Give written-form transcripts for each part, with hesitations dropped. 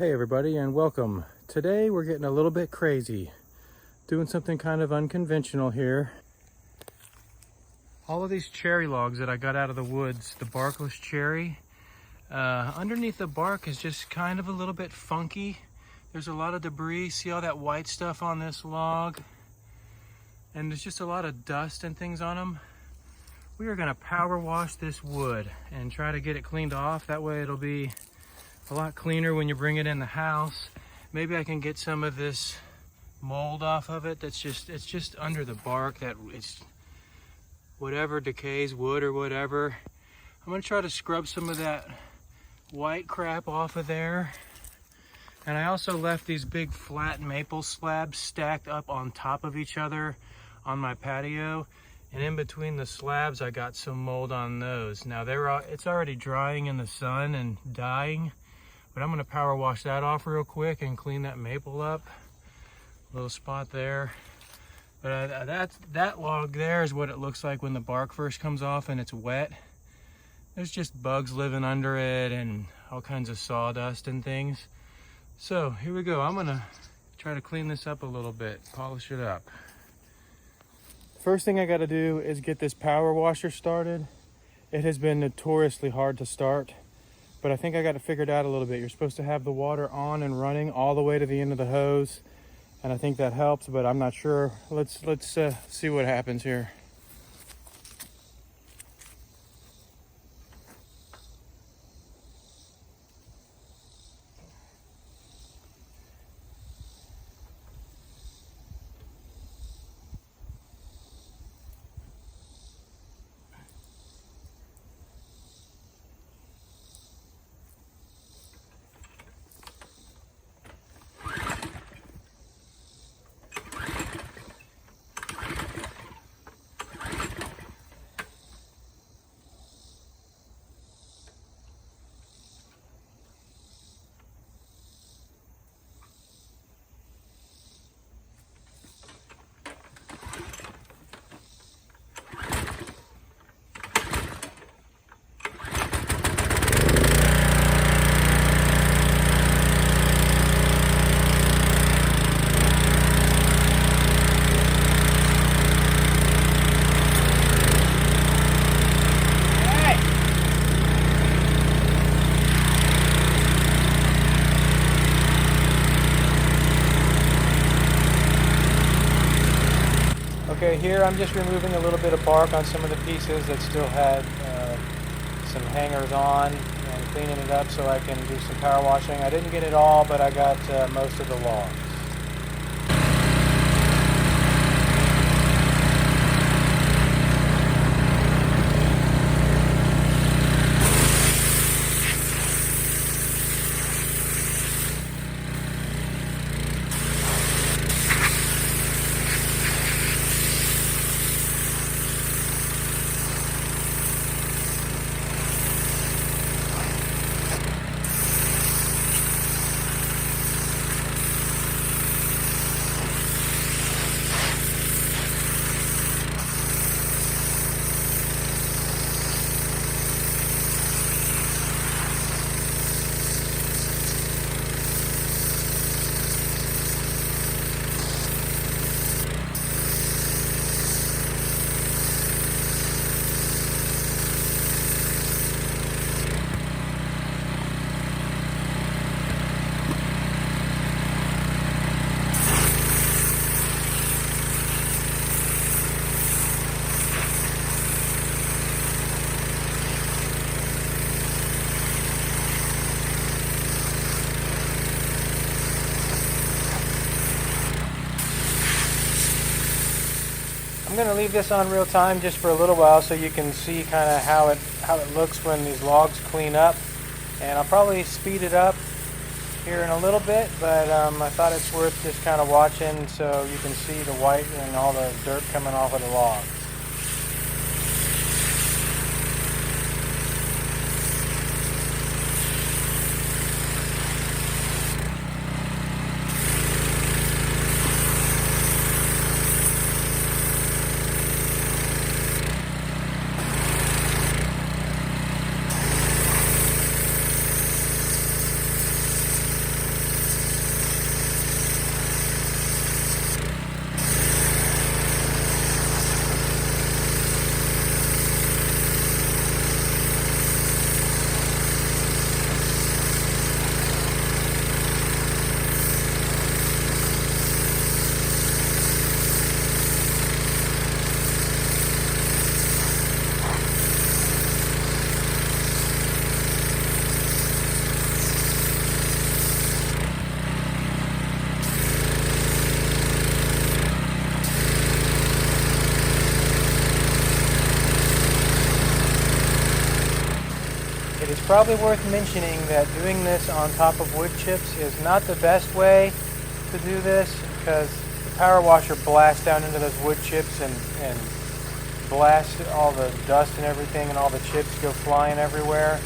Hey everybody and welcome. Today we're getting a little bit crazy, doing something kind of unconventional here. All of these cherry logs that I got out of the woods, the barkless cherry, underneath the bark is just kind of a little bit funky. There's a lot of debris. See all that white stuff on this log? And there's just a lot of dust and things on them. We are gonna power wash this wood and try to get it cleaned off. That way it'll be a lot cleaner when you bring it in the house. Maybe I can get some of this mold off of it. It's just under the bark, that it's whatever decays, wood or whatever. I'm gonna try to scrub some of that white crap off of there. And I also left these big flat maple slabs stacked up on top of each other on my patio. And in between the slabs, I got some mold on those. Now it's already drying in the sun and dying. But I'm gonna power wash that off real quick and clean that maple up. Little spot there. But that log there is what it looks like when the bark first comes off and it's wet. There's just bugs living under it and all kinds of sawdust and things. So here we go. I'm gonna try to clean this up a little bit, polish it up. First thing I gotta do is get this power washer started. It has been notoriously hard to start, but I think I got it figured out a little bit. You're supposed to have the water on and running all the way to the end of the hose, and I think that helps, but I'm not sure. Let's see what happens here. Okay, here I'm just removing a little bit of bark on some of the pieces that still had some hangers on and cleaning it up so I can do some power washing. I didn't get it all, but I got most of the logs. I'm going to leave this on real time just for a little while so you can see kind of how it looks when these logs clean up. And I'll probably speed it up here in a little bit, but I thought it's worth just kind of watching so you can see the white and all the dirt coming off of the log. probably worth mentioning that doing this on top of wood chips is not the best way to do this, because the power washer blasts down into those wood chips and blasts all the dust and everything, and all the chips go flying everywhere.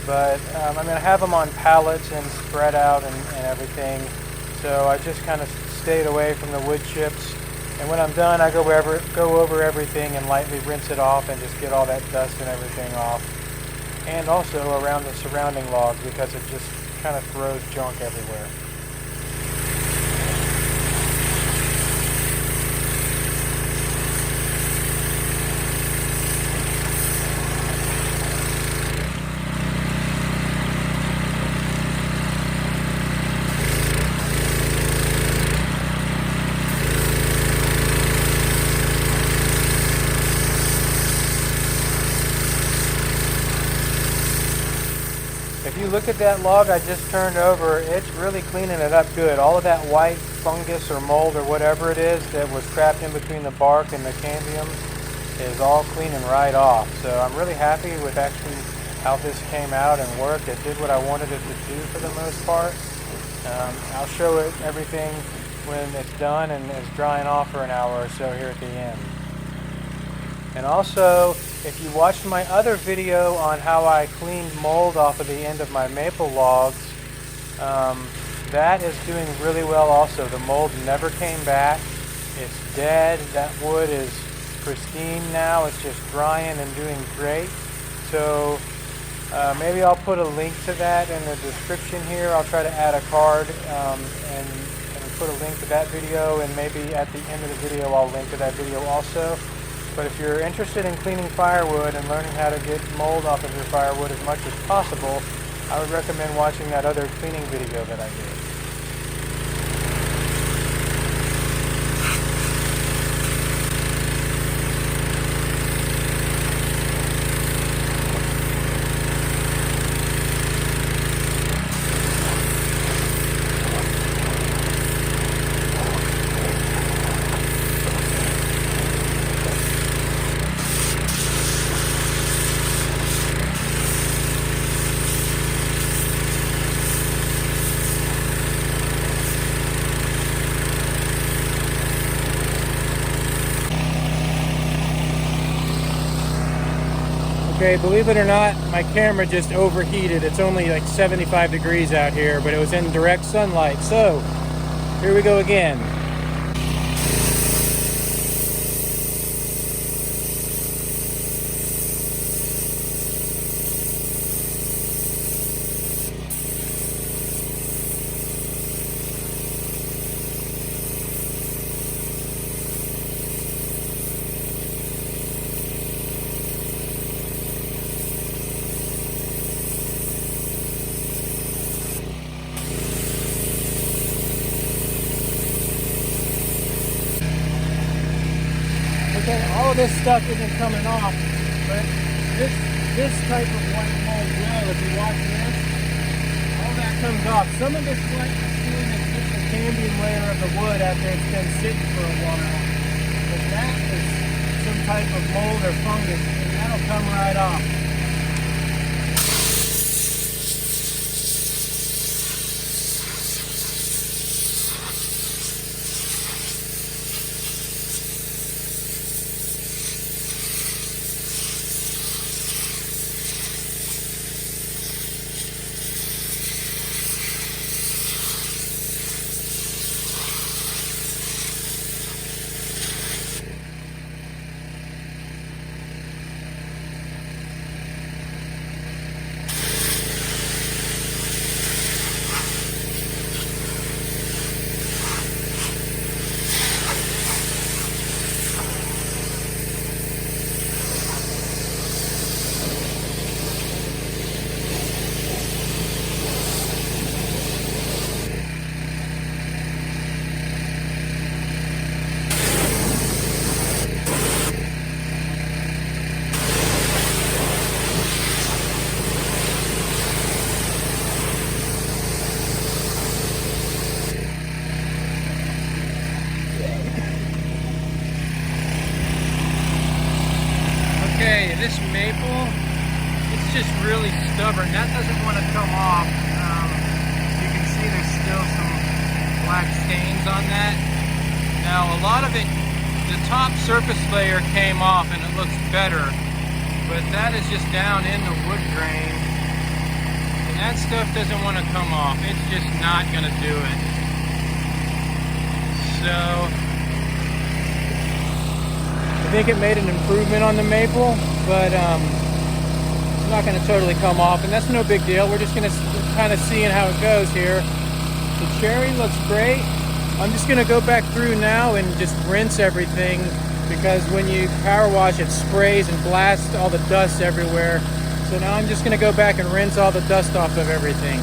But I mean, I have them on pallets and spread out and everything, so I just kind of stayed away from the wood chips. And when I'm done, I go over everything and lightly rinse it off and just get all that dust and everything off. And also around the surrounding logs, because it just kind of throws junk everywhere. If you look at that log I just turned over, it's really cleaning it up good. All of that white fungus or mold or whatever it is that was trapped in between the bark and the cambium is all cleaning right off. So I'm really happy with actually how this came out and worked. It did what I wanted it to do for the most part. I'll show it everything when it's done and it's drying off for an hour or so here at the end. And also, if you watched my other video on how I cleaned mold off of the end of my maple logs, that is doing really well also. The mold never came back. It's dead. That wood is pristine now. It's just drying and doing great. So maybe I'll put a link to that in the description here. I'll try to add a card and put a link to that video, and maybe at the end of the video I'll link to that video also. But if you're interested in cleaning firewood and learning how to get mold off of your firewood as much as possible, I would recommend watching that other cleaning video that I did. Okay, believe it or not, my camera just overheated. It's only like 75 degrees out here, but it was in direct sunlight. So, here we go again. Okay, all of this stuff isn't coming off, but this type of white mold will. If you watch this, all that comes off. Some of this white machine is just the cambium layer of the wood after it's been sitting for a while. But that is some type of mold or fungus, and that'll come right off. stubborn. That doesn't want to come off. You can see there's still some black stains on that. Now a lot of it, the top surface layer came off and it looks better, but that is just down in the wood grain. And that stuff doesn't want to come off. It's just not going to do it. So I think it made an improvement on the maple, but it's not going to totally come off, and that's no big deal. We're just going to kind of seeing how it goes here. The cherry looks great. I'm just going to go back through now and just rinse everything, because when you power wash, it sprays and blasts all the dust everywhere. So now I'm just going to go back and rinse all the dust off of everything.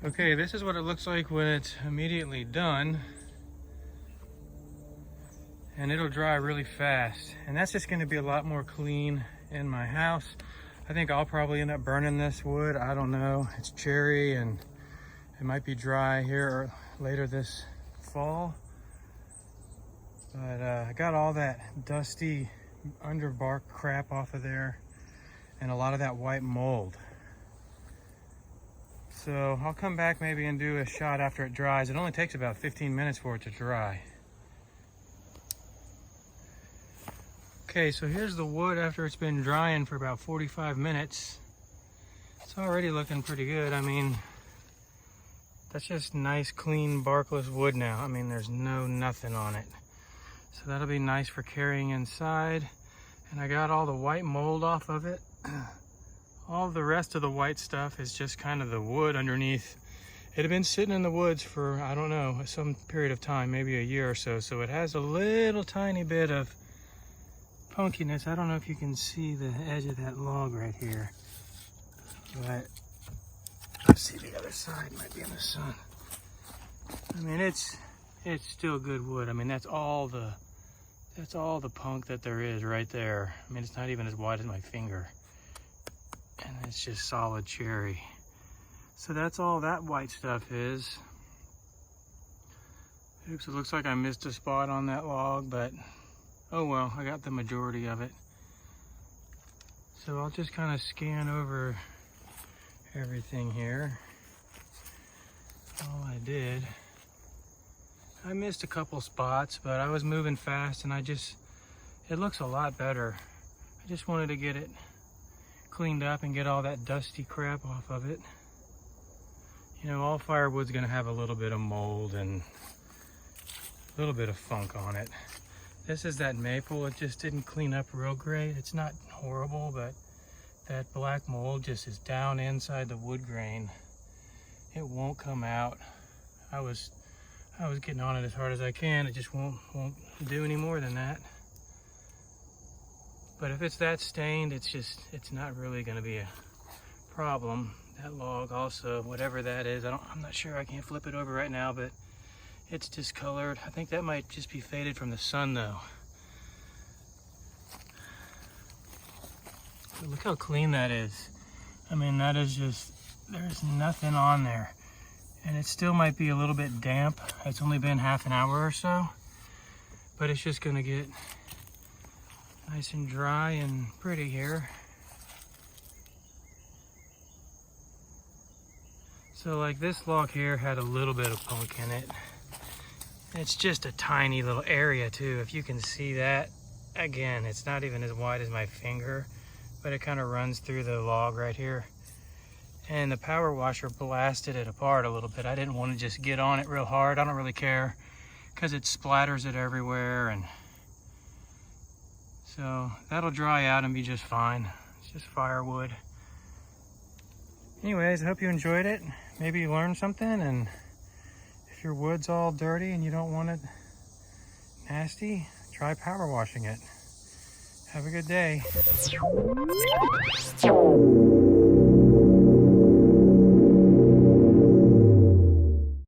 Okay, this is what it looks like when it's immediately done. And it'll dry really fast. And that's just going to be a lot more clean in my house. I think I'll probably end up burning this wood. I don't know. It's cherry and it might be dry here or later this fall. But I got all that dusty underbark crap off of there and a lot of that white mold. So I'll come back maybe and do a shot after it dries. It only takes about 15 minutes for it to dry. Okay, so here's the wood after it's been drying for about 45 minutes. It's already looking pretty good. I mean, that's just nice, clean, barkless wood now. I mean, there's nothing on it. So that'll be nice for carrying inside. And I got all the white mold off of it. All the rest of the white stuff is just kind of the wood underneath. It had been sitting in the woods for, I don't know, some period of time, maybe a year or so. So it has a little tiny bit of punkiness. I don't know if you can see the edge of that log right here. But let's see the other side, might be in the sun. I mean, it's still good wood. I mean, that's all the punk that there is right there. I mean, it's not even as wide as my finger. And it's just solid cherry. So that's all that white stuff is. Oops, it looks like I missed a spot on that log, but oh well, I got the majority of it. So I'll just kind of scan over everything here. All I did, I missed a couple spots, but I was moving fast and it looks a lot better. I just wanted to get it cleaned up and get all that dusty crap off of it. You know, all firewood's gonna have a little bit of mold and a little bit of funk on it. This is that maple. It just didn't clean up real great. It's not horrible, but that black mold just is down inside the wood grain. It won't come out. I was getting on it as hard as I can. It just won't do any more than that. But if it's that stained, it's not really going to be a problem. That log also, whatever that is, I'm not sure. I can't flip it over right now, but it's discolored. I think that might just be faded from the sun though. But look how clean that is. I mean, that is just, there's nothing on there. And it still might be a little bit damp. It's only been half an hour or so, but it's just gonna get nice and dry and pretty here. So like this log here had a little bit of punk in it. It's just a tiny little area too. If you can see that, again, it's not even as wide as my finger, but it kind of runs through the log right here. And the power washer blasted it apart a little bit. I didn't want to just get on it real hard. I don't really care because it splatters it everywhere. And so that'll dry out and be just fine. It's just firewood. Anyways, I hope you enjoyed it. Maybe you learned something, and if your wood's all dirty and you don't want it nasty, try power washing it. Have a good day.